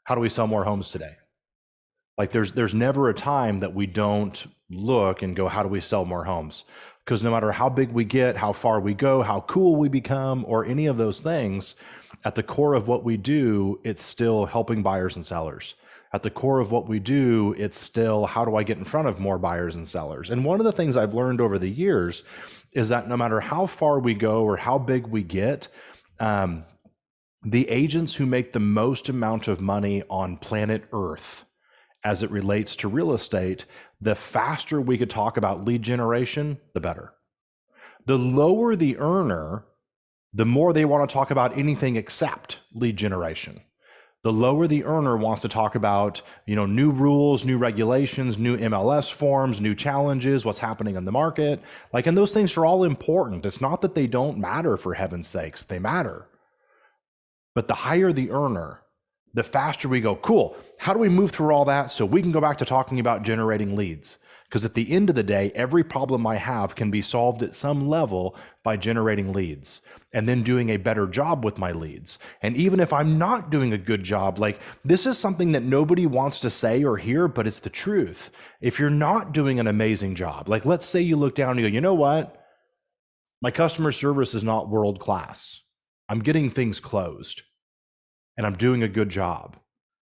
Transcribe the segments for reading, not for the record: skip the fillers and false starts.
How do we sell more homes today? Like there's never a time that we don't look and go, how do we sell more homes? Because no matter how big we get, how far we go, how cool we become, or any of those things, at the core of what we do, it's still helping buyers and sellers. At the core of what we do, it's still how do I get in front of more buyers and sellers? And one of the things I've learned over the years is that no matter how far we go or how big we get, the agents who make the most amount of money on planet Earth as it relates to real estate, the faster we could talk about lead generation, the better. The lower the earner, the more they want to talk about anything except lead generation. The lower the earner wants to talk about, new rules, new regulations, new MLS forms, new challenges, what's happening in the market. And those things are all important. It's not that they don't matter, for heaven's sakes, they matter. But the higher the earner, the faster we go, cool, how do we move through all that so we can go back to talking about generating leads? Because at the end of the day, every problem I have can be solved at some level by generating leads and then doing a better job with my leads. And even if I'm not doing a good job, this is something that nobody wants to say or hear, but it's the truth. If you're not doing an amazing job, let's say you look down and you go, you know what? My customer service is not world class. I'm getting things closed. And I'm doing a good job,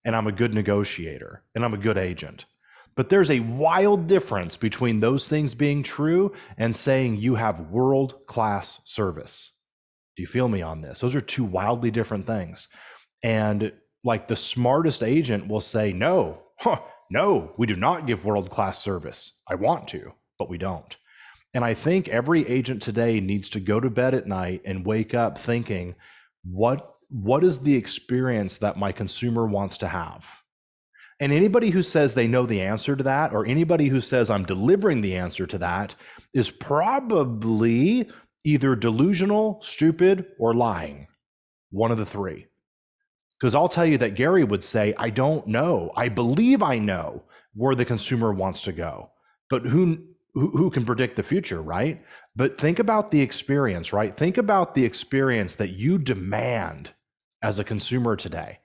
and I'm a good negotiator, and I'm a good agent. But there's a wild difference between those things being true and saying you have world-class service. Do you feel me on this? Those are two wildly different things. And the smartest agent will say, no, we do not give world-class service. I want to, but we don't. And I think every agent today needs to go to bed at night and wake up thinking, what is the experience that my consumer wants to have? And anybody who says they know the answer to that, or anybody who says I'm delivering the answer to that, is probably either delusional, stupid, or lying. One of the three. Because I'll tell you that Gary would say, I don't know. I believe I know where the consumer wants to go. But who can predict the future, right? But think about the experience, right? Think about the experience that you demand as a consumer today.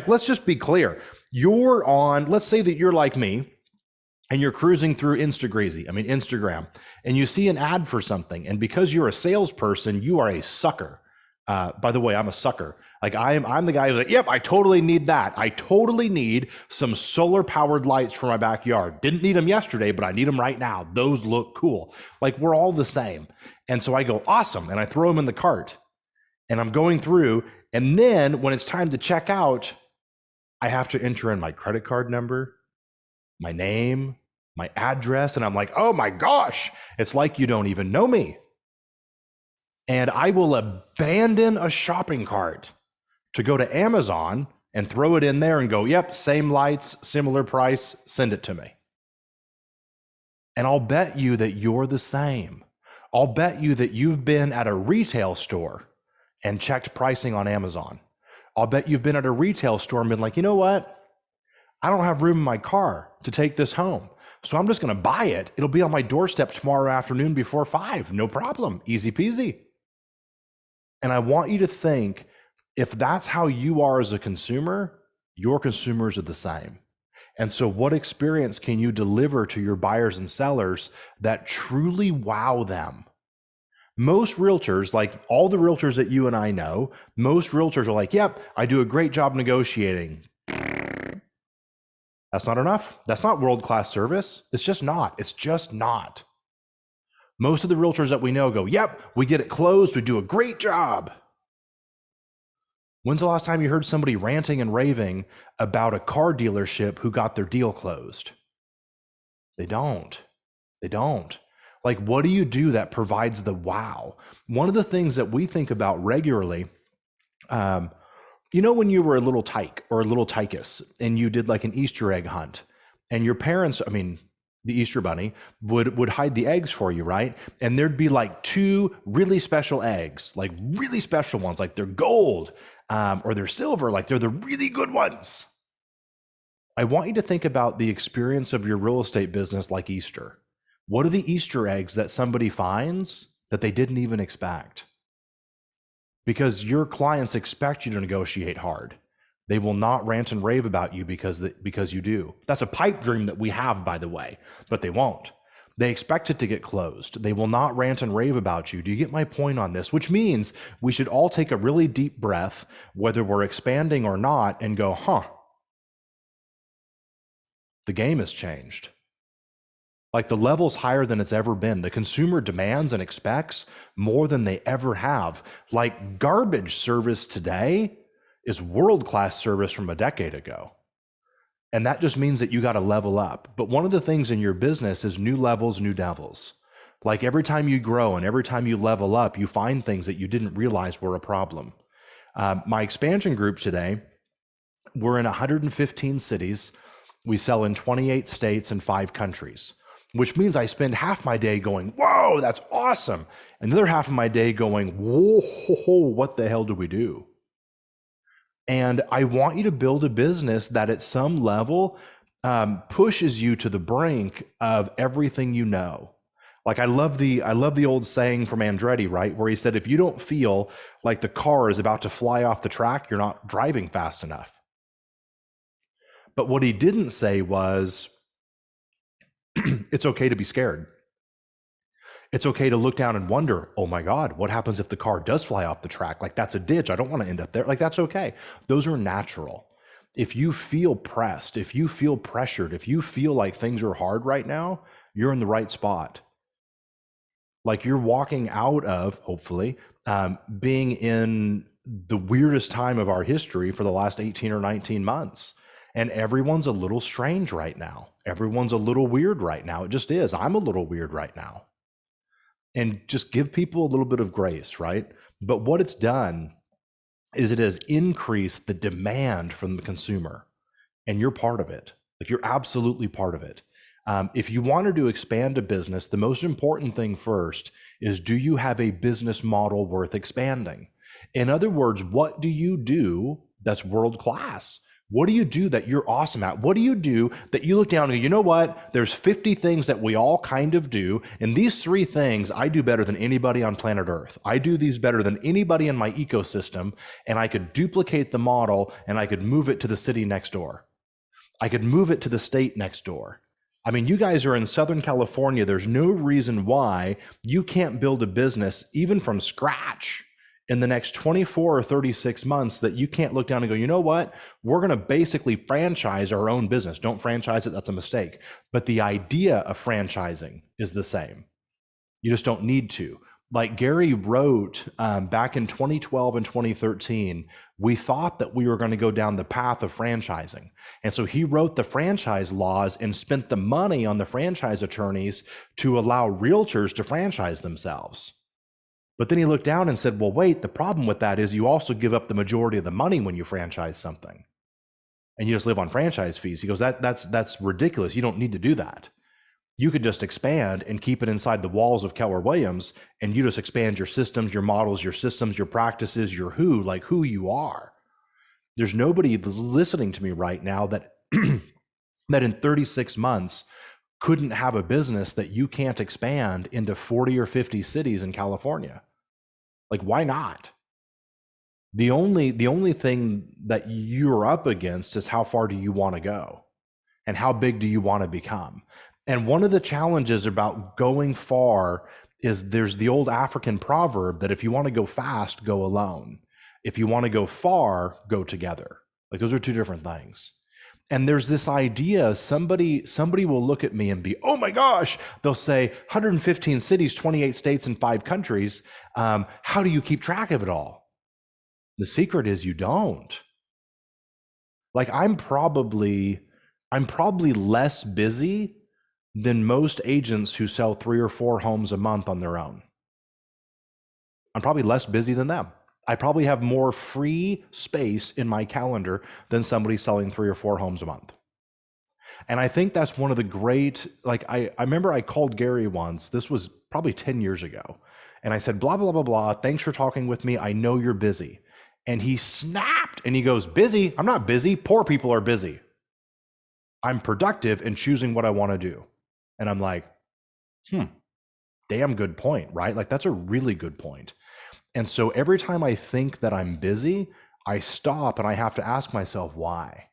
Let's just be clear. Let's say that you're like me and you're cruising through Instagram, and you see an ad for something. And because you're a salesperson, you are a sucker. By the way, I'm a sucker. I'm the guy who's like, yep, I totally need that. I totally need some solar powered lights for my backyard. Didn't need them yesterday, but I need them right now. Those look cool. We're all the same. And so I go, awesome. And I throw them in the cart and I'm going through. And then when it's time to check out, I have to enter in my credit card number, my name, my address. And I'm like, oh my gosh, it's like you don't even know me. And I will abandon a shopping cart to go to Amazon and throw it in there and go, yep, same lights, similar price, send it to me. And I'll bet you that you're the same. I'll bet you that you've been at a retail store and checked pricing on Amazon. I'll bet you've been at a retail store and been like, you know what? I don't have room in my car to take this home. So I'm just going to buy it. It'll be on my doorstep tomorrow afternoon before 5. No problem. Easy peasy. And I want you to think, if that's how you are as a consumer, your consumers are the same. And so what experience can you deliver to your buyers and sellers that truly wow them? Most realtors, like all the realtors that you and I know, most realtors are like, yep, I do a great job negotiating. That's not enough. That's not world-class service. It's just not. It's just not. Most of the realtors that we know go, yep, we get it closed. We do a great job. When's the last time you heard somebody ranting and raving about a car dealership who got their deal closed? They don't. They don't. Like, what do you do that provides the wow? One of the things that we think about regularly, when you were a little tyke or a little tychus and you did like an Easter egg hunt, and your parents, the Easter bunny would hide the eggs for you, right? And there'd be like 2 really special eggs, like really special ones, like they're gold or they're silver, like they're the really good ones. I want you to think about the experience of your real estate business like Easter. What are the Easter eggs that somebody finds that they didn't even expect? Because your clients expect you to negotiate hard. They will not rant and rave about you because you do. That's a pipe dream that we have, by the way, but they won't. They expect it to get closed. They will not rant and rave about you. Do you get my point on this? Which means we should all take a really deep breath, whether we're expanding or not, and go, the game has changed. Like the level's higher than it's ever been. The consumer demands and expects more than they ever have. Like garbage service today is world-class service from a decade ago. And that just means that you got to level up. But one of the things in your business is new levels, new devils. Like every time you grow and every time you level up, you find things that you didn't realize were a problem. My expansion group today, we're in 115 cities. We sell in 28 states and 5 countries, which means I spend half my day going, whoa, that's awesome. And the other half of my day going, whoa, what the hell do we do? And I want you to build a business that at some level pushes you to the brink of everything you know. Like I love the old saying from Andretti, right? Where he said, if you don't feel like the car is about to fly off the track, you're not driving fast enough. But what he didn't say was, it's okay to be scared. It's okay to look down and wonder, oh my God, what happens if the car does fly off the track? Like that's a ditch. I don't want to end up there. Like that's okay. Those are natural. If you feel pressed, if you feel pressured, if you feel like things are hard right now, you're in the right spot. Like you're walking out of, hopefully, being in the weirdest time of our history for the last 18 or 19 months. And everyone's a little strange right now. Everyone's a little weird right now. It just is. I'm a little weird right now. And just give people a little bit of grace, right? But what it's done is it has increased the demand from the consumer, and you're part of it. Like you're absolutely part of it. If you wanted to expand a business, the most important thing first is, do you have a business model worth expanding? In other words, what do you do that's world class? What do you do that you're awesome at? What do you do that you look down and go, you know what? There's 50 things that we all kind of do. And these 3 things I do better than anybody on planet Earth. I do these better than anybody in my ecosystem. And I could duplicate the model and I could move it to the city next door. I could move it to the state next door. I mean, you guys are in Southern California. There's no reason why you can't build a business even from scratch in the next 24 or 36 months that you can't look down and go, you know what? We're going to basically franchise our own business. Don't franchise it. That's a mistake. But the idea of franchising is the same. You just don't need to. Like Gary wrote back in 2012 and 2013, we thought that we were going to go down the path of franchising. And so he wrote the franchise laws and spent the money on the franchise attorneys to allow realtors to franchise themselves. But then he looked down and said, well, wait, the problem with that is you also give up the majority of the money when you franchise something. And you just live on franchise fees. He goes, that's ridiculous. You don't need to do that. You could just expand and keep it inside the walls of Keller Williams, and you just expand your systems, your models, your systems, your practices, your who you are. There's nobody listening to me right now that that in 36 months couldn't have a business that you can't expand into 40 or 50 cities in California. Like, why not? The only thing that you're up against is how far do you want to go and how big do you want to become? And one of the challenges about going far is there's the old African proverb that if you want to go fast, go alone. If you want to go far, go together. Like those are 2 different things. And there's this idea, somebody will look at me and be, oh my gosh, they'll say 115 cities, 28 states, and 5 countries. How do you keep track of it all? The secret is you don't. Like I'm probably less busy than most agents who sell 3 or 4 homes a month on their own. I'm probably less busy than them. I probably have more free space in my calendar than somebody selling 3 or 4 homes a month. And I think that's one of the great, like I remember I called Gary once, this was probably 10 years ago. And I said, blah, blah, blah, blah. Thanks for talking with me. I know you're busy. And he snapped and he goes, busy? I'm not busy. Poor people are busy. I'm productive in choosing what I want to do. And I'm like, damn good point, right? Like that's a really good point. And so every time I think that I'm busy, I stop and I have to ask myself, why?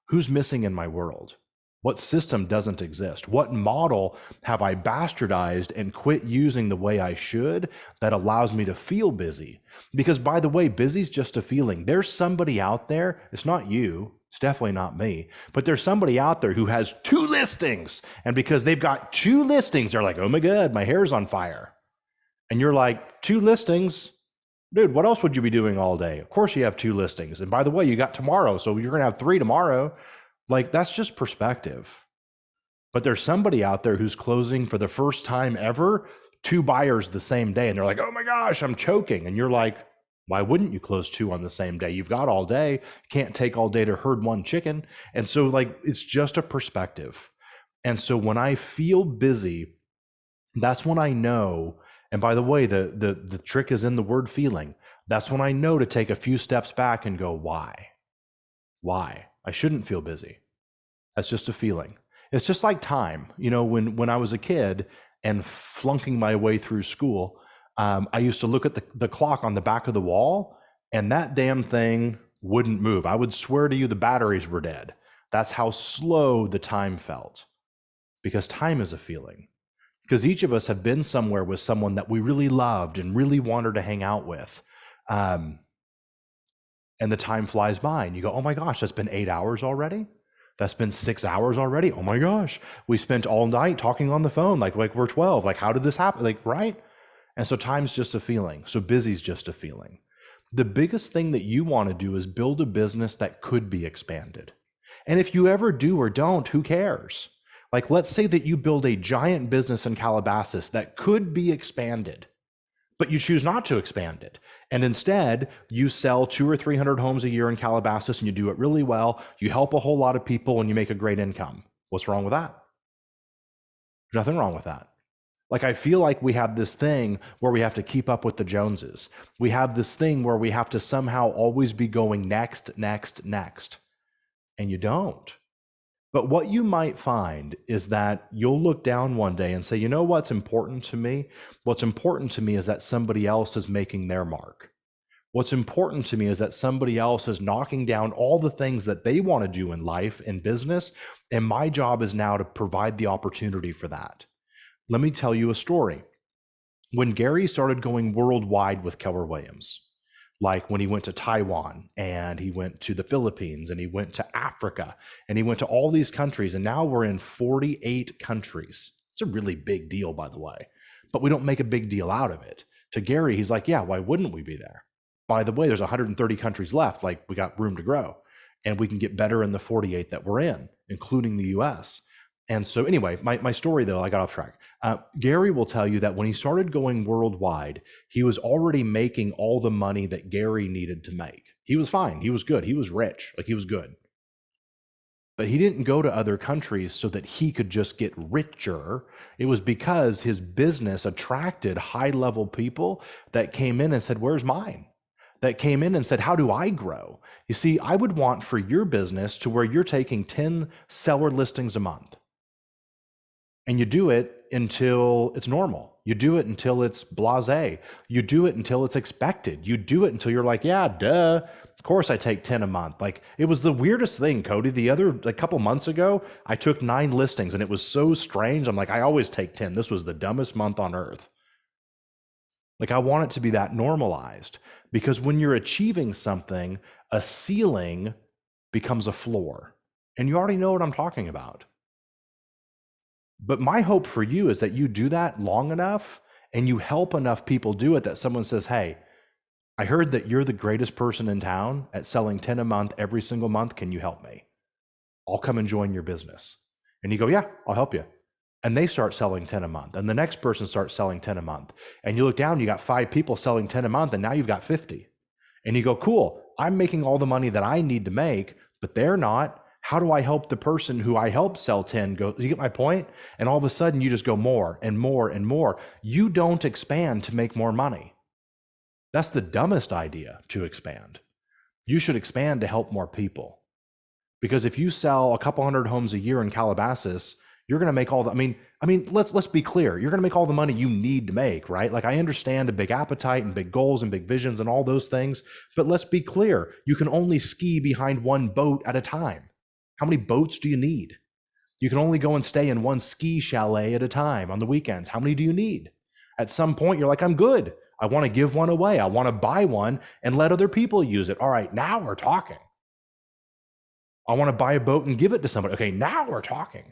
Who's missing in my world? What system doesn't exist? What model have I bastardized and quit using the way I should that allows me to feel busy? Because, by the way, busy's just a feeling. There's somebody out there, it's not you, it's definitely not me, but there's somebody out there who has 2 listings. And because they've got 2 listings, they're like, oh my God, my hair's on fire. And you're like, 2 listings? Dude, what else would you be doing all day? Of course you have 2 listings. And by the way, you got tomorrow, so you're going to have 3 tomorrow. Like, that's just perspective. But there's somebody out there who's closing for the first time ever 2 buyers the same day. And they're like, oh my gosh, I'm choking. And you're like, why wouldn't you close 2 on the same day? You've got all day. Can't take all day to herd 1 chicken. And so, like, it's just a perspective. And so when I feel busy, that's when I know. And by the way, the trick is in the word feeling. That's when I know to take a few steps back and go, why? Why? I shouldn't feel busy. That's just a feeling. It's just like time. You know, when I was a kid and flunking my way through school, I used to look at the clock on the back of the wall, and that damn thing wouldn't move. I would swear to you the batteries were dead. That's how slow the time felt. Because time is a feeling. Because each of us have been somewhere with someone that we really loved and really wanted to hang out with. And the time flies by and you go, oh my gosh, that's been 8 hours already? That's been 6 hours already? Oh my gosh, we spent all night talking on the phone like we're 12. Like, how did this happen? Like, right? And so time's just a feeling. So busy's just a feeling. The biggest thing that you want to do is build a business that could be expanded. And if you ever do or don't, who cares? Like, let's say that you build a giant business in Calabasas that could be expanded, but you choose not to expand it. And instead, you sell 200 or 300 homes a year in Calabasas and you do it really well. You help a whole lot of people and you make a great income. What's wrong with that? There's nothing wrong with that. Like, I feel like we have this thing where we have to keep up with the Joneses. We have this thing where we have to somehow always be going next, next, next. And you don't. But what you might find is that you'll look down one day and say, you know what's important to me? What's important to me is that somebody else is making their mark. What's important to me is that somebody else is knocking down all the things that they want to do in life, in business, and my job is now to provide the opportunity for that. Let me tell you a story. When Gary started going worldwide with Keller Williams, like when he went to Taiwan and he went to the Philippines and he went to Africa and he went to all these countries, and now we're in 48 countries. It's a really big deal, by the way, but we don't make a big deal out of it. To Gary, he's like, yeah, why wouldn't we be there? By the way, there's 130 countries left. Like, we got room to grow and we can get better in the 48 that we're in, including the US. And so anyway, my story, though, I got off track. Gary will tell you that when he started going worldwide, he was already making all the money that Gary needed to make. He was fine. He was good. He was rich. Like, he was good. But he didn't go to other countries so that he could just get richer. It was because his business attracted high-level people that came in and said, where's mine? That came in and said, how do I grow? You see, I would want for your business to where you're taking 10 seller listings a month. And you do it until it's normal. You do it until it's blasé. You do it until it's expected. You do it until you're like, yeah, duh. Of course I take 10 a month. Like, it was the weirdest thing, Cody. A couple months ago, I took 9 listings and it was so strange. I'm like, I always take 10. This was the dumbest month on earth. Like, I want it to be that normalized, because when you're achieving something, a ceiling becomes a floor. And you already know what I'm talking about. But my hope for you is that you do that long enough and you help enough people do it that someone says, hey, I heard that you're the greatest person in town at selling 10 a month every single month. Can you help me? I'll come and join your business. And you go, yeah, I'll help you. And they start selling 10 a month. And the next person starts selling 10 a month. And you look down, you got 5 people selling 10 a month, and now you've got 50. And you go, cool, I'm making all the money that I need to make, but they're not. How do I help the person who I help sell 10 go? You get my point? And all of a sudden you just go more and more and more. You don't expand to make more money. That's the dumbest idea, to expand. You should expand to help more people. Because if you sell a couple hundred homes a year in Calabasas, you're going to make all the, let's be clear. You're going to make all the money you need to make, right? Like, I understand a big appetite and big goals and big visions and all those things, but let's be clear. You can only ski behind one boat at a time. How many boats do you need? You can only go and stay in one ski chalet at a time on the weekends. How many do you need? At some point, you're like, I'm good. I want to give one away. I want to buy one and let other people use it. All right, now we're talking. I want to buy a boat and give it to somebody. Okay, now we're talking.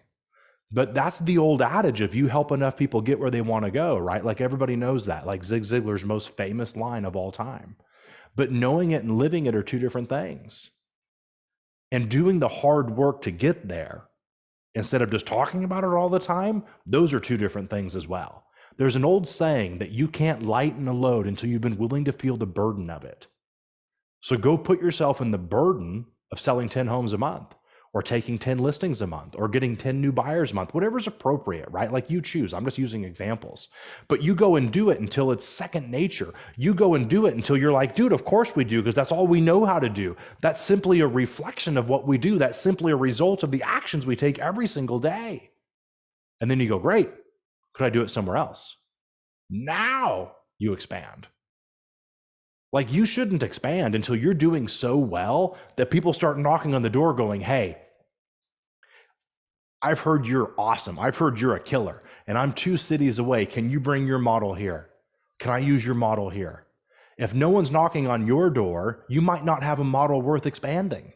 But that's the old adage of you help enough people get where they want to go, right? Like, everybody knows that, like Zig Ziglar's most famous line of all time. But knowing it and living it are two different things. And doing the hard work to get there, instead of just talking about it all the time, those are two different things as well. There's an old saying that you can't lighten a load until you've been willing to feel the burden of it. So go put yourself in the burden of selling 10 homes a month, or taking 10 listings a month, or getting 10 new buyers a month, whatever's appropriate, right? Like, you choose. I'm just using examples. But you go and do it until it's second nature. You go and do it until you're like, dude, of course we do, because that's all we know how to do. That's simply a reflection of what we do. That's simply a result of the actions we take every single day. And then you go, great, could I do it somewhere else? Now you expand. Like, you shouldn't expand until you're doing so well that people start knocking on the door going, hey, I've heard you're awesome. I've heard you're a killer, and I'm 2 cities away. Can you bring your model here? Can I use your model here? If no one's knocking on your door, you might not have a model worth expanding.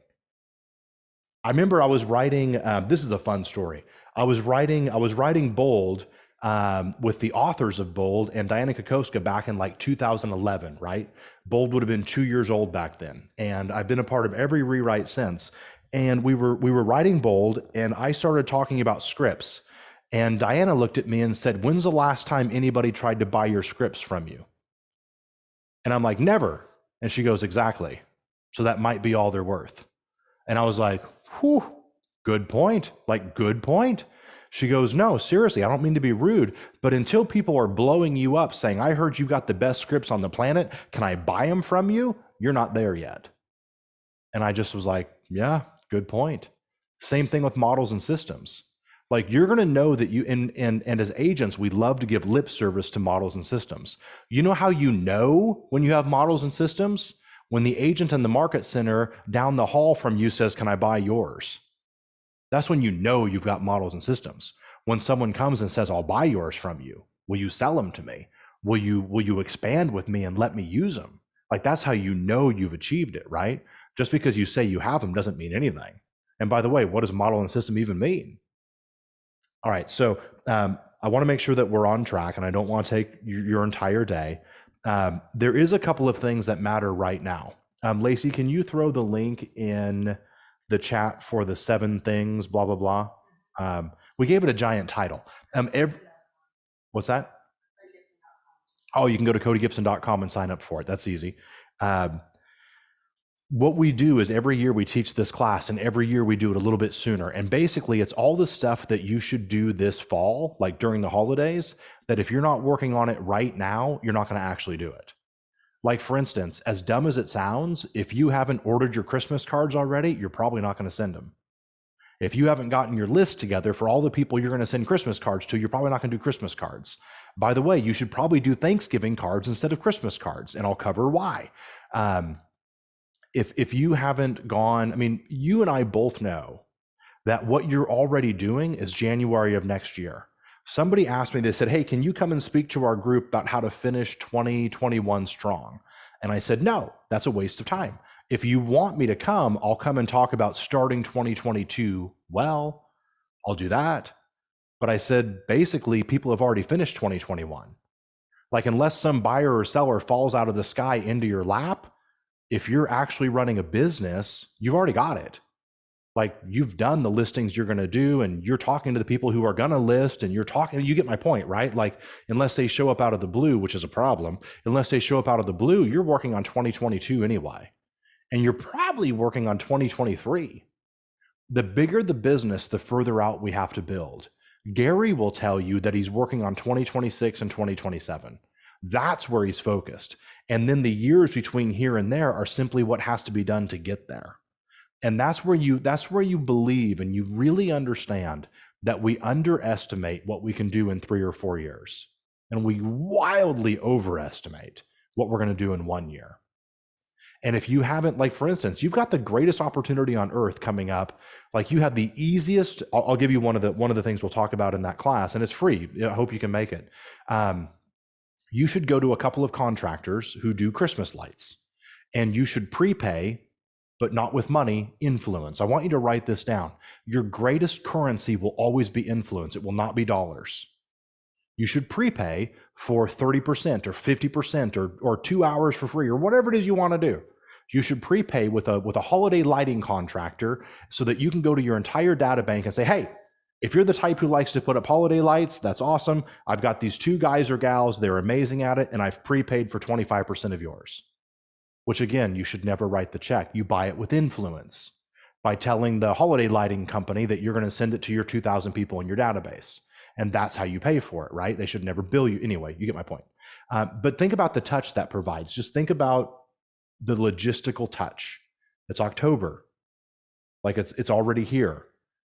I remember I was writing, this is a fun story. I was writing Bold with the authors of Bold and Diana Kokoska back in like 2011, right? Bold would have been 2 years old back then. And I've been a part of every rewrite since. And we were writing Bold, and I started talking about scripts. And Diana looked at me and said, when's the last time anybody tried to buy your scripts from you? And I'm like, never. And she goes, exactly. So that might be all they're worth. And I was like, whew, good point. Like, good point. She goes, no, seriously, I don't mean to be rude, but until people are blowing you up saying, I heard you've got the best scripts on the planet, can I buy them from you? You're not there yet. And I just was like, yeah, good point. Same thing with models and systems. Like, you're going to know that you, and as agents, we love to give lip service to models and systems. You know how you know when you have models and systems? When the agent in the market center down the hall from you says, can I buy yours? That's when you know you've got models and systems. When someone comes and says, I'll buy yours from you, will you sell them to me? Will you expand with me and let me use them? Like, that's how you know you've achieved it, right? Just because you say you have them doesn't mean anything. And by the way, what does model and system even mean? All right, so I want to make sure that we're on track, and I don't want to take your entire day. There is a couple of things that matter right now. Lacey, can you throw the link in the chat for the 7 things, blah, blah, blah? We gave it a giant title. What's that? Oh, you can go to CodyGibson.com and sign up for it. That's easy. What we do is every year we teach this class, and every year we do it a little bit sooner. And basically, it's all the stuff that you should do this fall, like during the holidays, that if you're not working on it right now, you're not going to actually do it. Like, for instance, as dumb as it sounds, if you haven't ordered your Christmas cards already, you're probably not going to send them. If you haven't gotten your list together for all the people you're going to send Christmas cards to, you're probably not going to do Christmas cards. By the way, you should probably do Thanksgiving cards instead of Christmas cards, and I'll cover why. If you haven't gone, I mean, you and I both know that what you're already doing is January of next year. Somebody asked me, they said, hey, can you come and speak to our group about how to finish 2021 strong? And I said, no, that's a waste of time. If you want me to come, I'll come and talk about starting 2022. Well, I'll do that. But I said, basically, people have already finished 2021. Like, unless some buyer or seller falls out of the sky into your lap, if you're actually running a business, you've already got it. Like, you've done the listings you're going to do, and you're talking to the people who are going to list, and you get my point, right? Like, unless they show up out of the blue, which is a problem, unless they show up out of the blue, you're working on 2022 anyway. And you're probably working on 2023. The bigger the business, the further out we have to build. Gary will tell you that he's working on 2026 and 2027. That's where he's focused. And then the years between here and there are simply what has to be done to get there. And that's where you believe and you really understand that we underestimate what we can do in 3 or 4 years, and we wildly overestimate what we're going to do in 1 year. And if you haven't, like, for instance, you've got the greatest opportunity on earth coming up. Like, you have the easiest, I'll give you one of the things we'll talk about in that class, and it's free. I hope you can make it. You should go to a couple of contractors who do Christmas lights, and you should prepay, but not with money, influence. I want you to write this down. Your greatest currency will always be influence. It will not be dollars. You should prepay for 30% or 50% or 2 hours for free or whatever it is you want to do. You should prepay with a holiday lighting contractor so that you can go to your entire data bank and say, hey, if you're the type who likes to put up holiday lights, that's awesome. I've got these 2 guys or gals, they're amazing at it, and I've prepaid for 25% of yours. Which, again, you should never write the check. You buy it with influence by telling the holiday lighting company that you're going to send it to your 2,000 people in your database. And that's how you pay for it, right? They should never bill you. Anyway, you get my point. But think about the touch that provides. Just think about the logistical touch. It's October. Like, it's already here.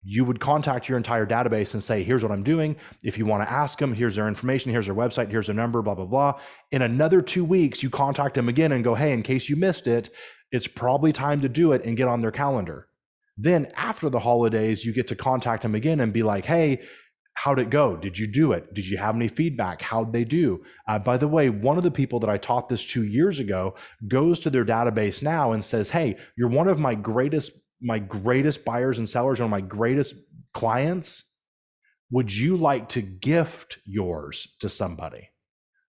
You would contact your entire database and say, here's what I'm doing. If you want to ask them, here's their information, here's their website, here's their number, blah, blah, blah. In another 2 weeks, you contact them again and go, hey, in case you missed it, it's probably time to do it, and get on their calendar. Then after the holidays, you get to contact them again and be like, hey, how'd it go? Did you do it? Did you have any feedback? How'd they do? By the way, one of the people that I taught this 2 years ago goes to their database now and says, hey, you're one of my greatest buyers and sellers, one of my greatest clients. Would you like to gift yours to somebody?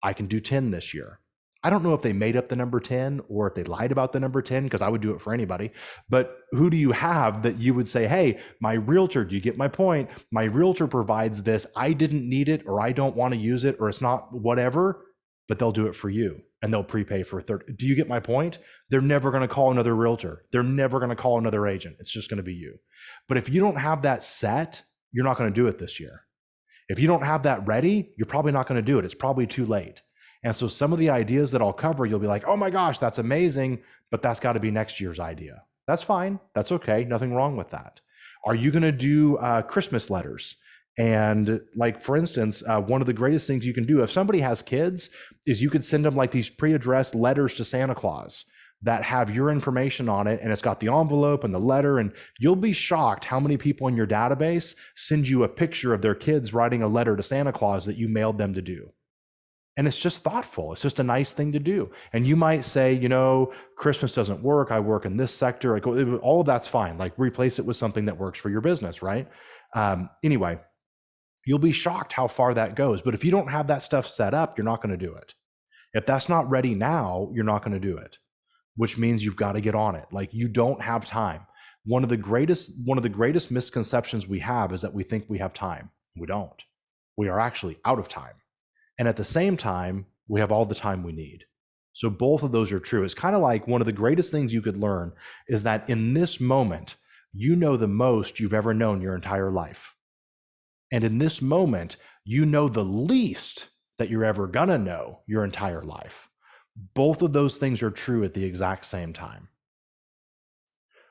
I can do 10 this year. I don't know if they made up the number 10 or if they lied about the number 10, because I would do it for anybody. But who do you have that you would say, hey, my realtor, do you get my point? My realtor provides this. I didn't need it, or I don't want to use it, or it's not whatever, but they'll do it for you and they'll prepay for a third. Do you get my point? They're never going to call another realtor. They're never going to call another agent. It's just going to be you. But if you don't have that set, you're not going to do it this year. If you don't have that ready, you're probably not going to do it. It's probably too late. And so some of the ideas that I'll cover, you'll be like, oh my gosh, that's amazing, but that's got to be next year's idea. That's fine. That's okay. Nothing wrong with that. Are you going to do Christmas letters? And, like, for instance, one of the greatest things you can do if somebody has kids is you could send them like these pre-addressed letters to Santa Claus that have your information on it, and it's got the envelope and the letter, and you'll be shocked how many people in your database send you a picture of their kids writing a letter to Santa Claus that you mailed them to do. And it's just thoughtful. It's just a nice thing to do. And you might say, you know, Christmas doesn't work. I work in this sector. Like, all of that's fine. Like, replace it with something that works for your business, right? Anyway, you'll be shocked how far that goes. But if you don't have that stuff set up, you're not going to do it. If that's not ready now, you're not going to do it, which means you've got to get on it. Like, you don't have time. One of the greatest misconceptions we have is that we think we have time. We don't. We are actually out of time. And at the same time, we have all the time we need. So both of those are true. It's kind of like one of the greatest things you could learn is that in this moment, you know the most you've ever known your entire life. And in this moment, you know the least that you're ever going to know your entire life. Both of those things are true at the exact same time.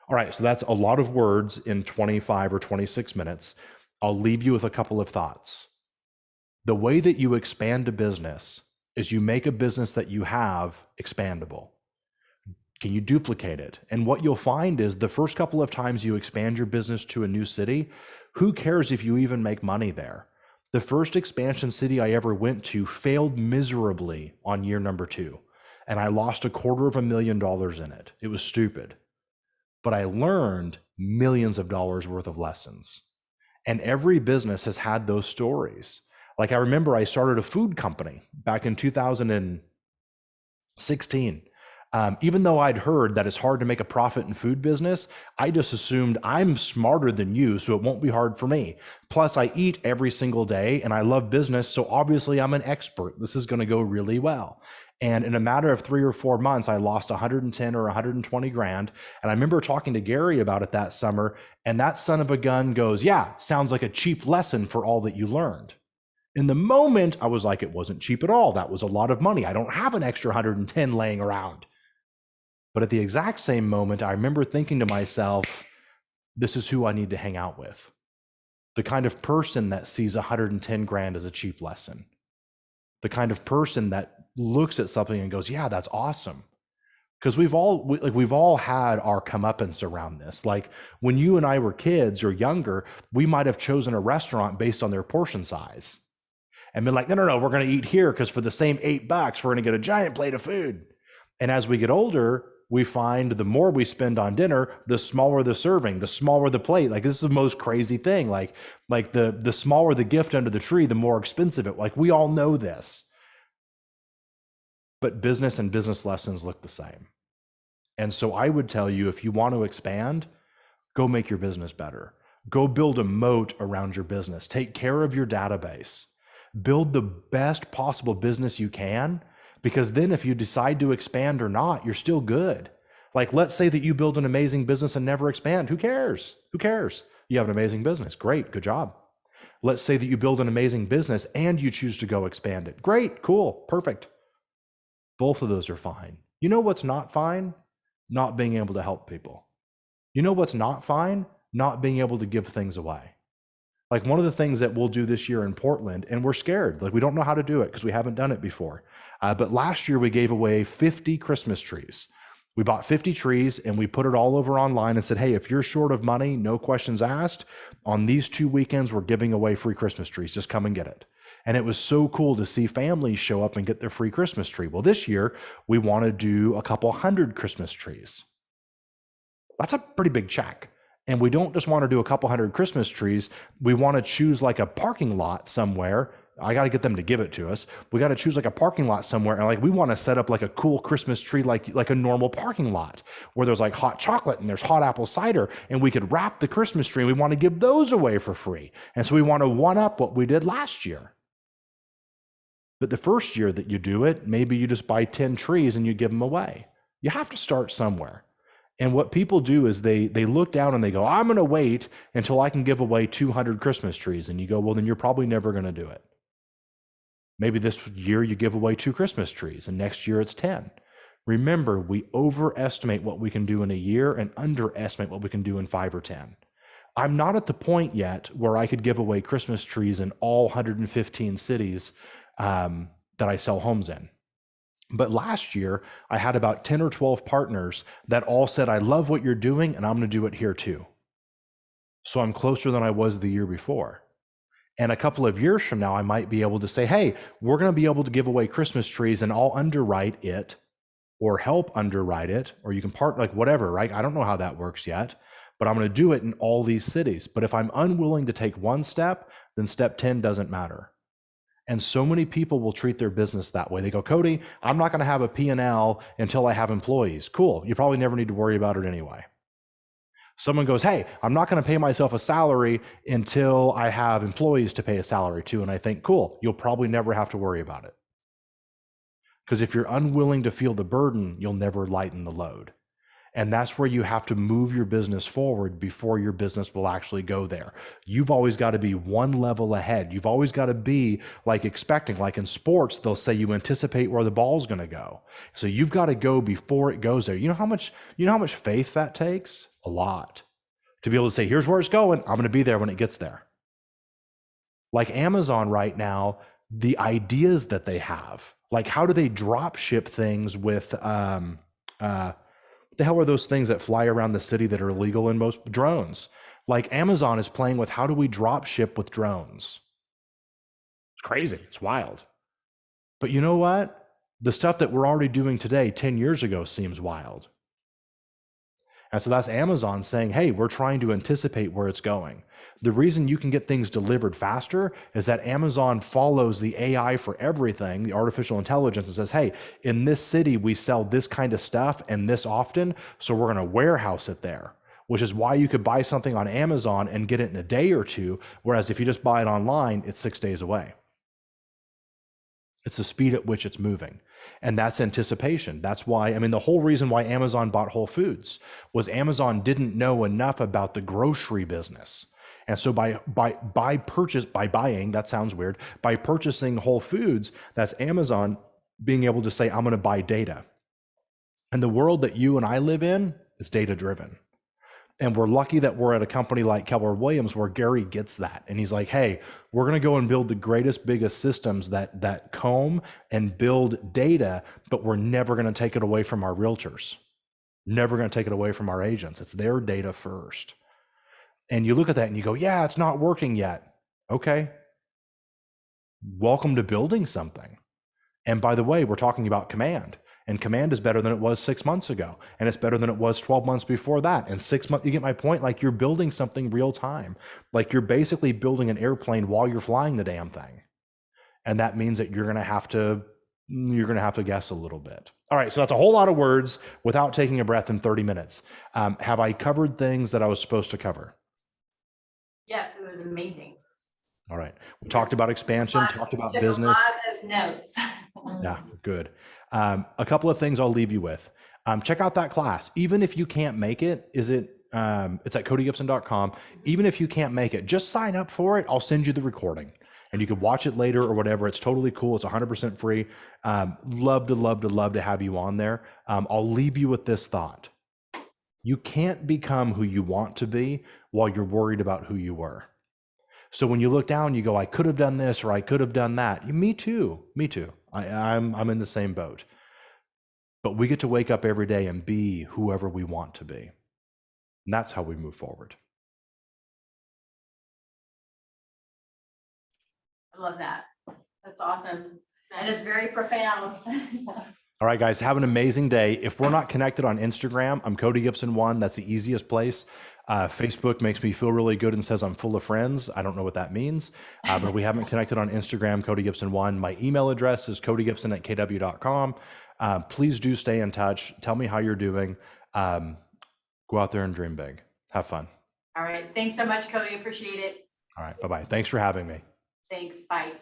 All right, so that's a lot of words in 25 or 26 minutes. I'll leave you with a couple of thoughts. The way that you expand a business is you make a business that you have expandable. Can you duplicate it? And what you'll find is the first couple of times you expand your business to a new city, who cares if you even make money there? The first expansion city I ever went to failed miserably on year number 2, and I lost $250,000 in it. It was stupid. But I learned millions of dollars worth of lessons. And every business has had those stories. Like, I remember I started a food company back in 2016. Even though I'd heard that it's hard to make a profit in food business, I just assumed I'm smarter than you, so it won't be hard for me. Plus, I eat every single day and I love business, so obviously I'm an expert. This is going to go really well. And in a matter of 3 or 4 months, I lost 110 or 120 grand. And I remember talking to Gary about it that summer, and that son of a gun goes, yeah, sounds like a cheap lesson for all that you learned. In the moment, I was like, it wasn't cheap at all. That was a lot of money. I don't have an extra 110 laying around. But at the exact same moment, I remember thinking to myself, this is who I need to hang out with. The kind of person that sees 110 grand as a cheap lesson. The kind of person that looks at something and goes, yeah, that's awesome. Because we've all had our comeuppance around this. Like when you and I were kids or younger, we might have chosen a restaurant based on their portion size and been like, no, we're going to eat here because for the same $8, we're going to get a giant plate of food. And as we get older, we find the more we spend on dinner, the smaller the serving, the smaller the plate. Like this is the most crazy thing. Like the smaller the gift under the tree, the more expensive it. Like we all know this. But business and business lessons look the same. And so I would tell you, if you want to expand, go make your business better. Go build a moat around your business. Take care of your database. Build the best possible business you can, because then if you decide to expand or not, you're still good. Like, let's say that you build an amazing business and never expand. Who cares? Who cares? You have an amazing business. Great. Good job. Let's say that you build an amazing business and you choose to go expand it. Great. Cool. Perfect. Both of those are fine. You know what's not fine? Not being able to help people. You know what's not fine? Not being able to give things away. Like one of the things that we'll do this year in Portland, and we're scared, like we don't know how to do it because we haven't done it before. But last year we gave away 50 Christmas trees. We bought 50 trees and we put it all over online and said, hey, if you're short of money, no questions asked, on these 2 weekends, we're giving away free Christmas trees. Just come and get it. And it was so cool to see families show up and get their free Christmas tree. Well, this year we want to do a couple hundred Christmas trees. That's a pretty big check. And we don't just want to do a couple hundred Christmas trees. We want to choose like a parking lot somewhere. I got to get them to give it to us. We got to choose like a parking lot somewhere. And like, we want to set up like a cool Christmas tree, like a normal parking lot where there's like hot chocolate and there's hot apple cider, and we could wrap the Christmas tree. And we want to give those away for free. And so we want to one up what we did last year. But the first year that you do it, maybe you just buy 10 trees and you give them away. You have to start somewhere. And what people do is they look down and they go, I'm going to wait until I can give away 200 Christmas trees. And you go, well, then you're probably never going to do it. Maybe this year you give away 2 Christmas trees and next year it's 10. Remember, we overestimate what we can do in a year and underestimate what we can do in 5 or 10. I'm not at the point yet where I could give away Christmas trees in all 115 cities that I sell homes in. But last year, I had about 10 or 12 partners that all said, I love what you're doing, and I'm going to do it here too. So I'm closer than I was the year before. And a couple of years from now, I might be able to say, hey, we're going to be able to give away Christmas trees, and I'll underwrite it or help underwrite it, or you can part, like whatever, right? I don't know how that works yet, but I'm going to do it in all these cities. But if I'm unwilling to take one step, then step 10 doesn't matter. And so many people will treat their business that way. They go, Cody, I'm not going to have a P&L until I have employees. Cool. You probably never need to worry about it anyway. Someone goes, hey, I'm not going to pay myself a salary until I have employees to pay a salary to. And I think, cool, you'll probably never have to worry about it. Because if you're unwilling to feel the burden, you'll never lighten the load. And that's where you have to move your business forward before your business will actually go there. You've always got to be one level ahead. You've always got to be like expecting, like in sports, they'll say you anticipate where the ball's going to go. So you've got to go before it goes there. You know how much faith that takes? A lot. To be able to say, here's where it's going. I'm going to be there when it gets there. Like Amazon right now, the ideas that they have, like how do they drop ship things with, the hell are those things that fly around the city that are illegal in most drones? Like Amazon is playing with how do we drop ship with drones? It's crazy. It's wild. But you know what? The stuff that we're already doing today, 10 years ago, seems wild. And so that's Amazon saying, hey, we're trying to anticipate where it's going. The reason you can get things delivered faster is that Amazon follows the AI for everything, the artificial intelligence, and says, hey, in this city, we sell this kind of stuff and this often, so we're going to warehouse it there, which is why you could buy something on Amazon and get it in a day or two, whereas if you just buy it online, it's 6 days away. It's the speed at which it's moving. And that's anticipation. That's why, the whole reason why Amazon bought Whole Foods was Amazon didn't know enough about the grocery business. And so by buying, that sounds weird, by purchasing Whole Foods, that's Amazon being able to say, I'm going to buy data. And the world that you and I live in is data driven. And we're lucky that we're at a company like Keller Williams where Gary gets that. And he's like, hey, we're going to go and build the greatest, biggest systems that comb and build data, but we're never going to take it away from our realtors. Never going to take it away from our agents. It's their data first. And you look at that and you go, yeah, it's not working yet. Okay. Welcome to building something. And by the way, we're talking about Command. And Command is better than it was 6 months ago. And it's better than it was 12 months before that. And 6 months, you get my point? Like you're building something real time. Like you're basically building an airplane while you're flying the damn thing. And that means that you're going to have to guess a little bit. All right. So that's a whole lot of words without taking a breath in 30 minutes. Have I covered things that I was supposed to cover? Yes, it was amazing. All right. We talked about expansion, talked about business. A lot of notes. Yeah, good. A couple of things I'll leave you with. Check out that class. Even if you can't make it, it's at codygibson.com. Even if you can't make it, just sign up for it. I'll send you the recording and you can watch it later or whatever. It's totally cool. It's 100% free. Love to have you on there. I'll leave you with this thought. You can't become who you want to be while you're worried about who you were. So when you look down, you go, I could have done this or I could have done that. Me too. I'm in the same boat. But we get to wake up every day and be whoever we want to be. And that's how we move forward. I love that. That's awesome. And it's very profound. All right, guys, have an amazing day. If we're not connected on Instagram, I'm Cody Gibson 1. That's the easiest place. Facebook makes me feel really good and says I'm full of friends. I don't know what that means, but we haven't connected on Instagram, Cody Gibson 1. My email address is codygibson@kw.com. Please do stay in touch. Tell me how you're doing. Go out there and dream big. Have fun. All right. Thanks so much, Cody. Appreciate it. All right. Bye-bye. Thanks for having me. Thanks. Bye.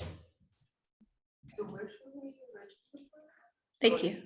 So where should we register for? Thank you.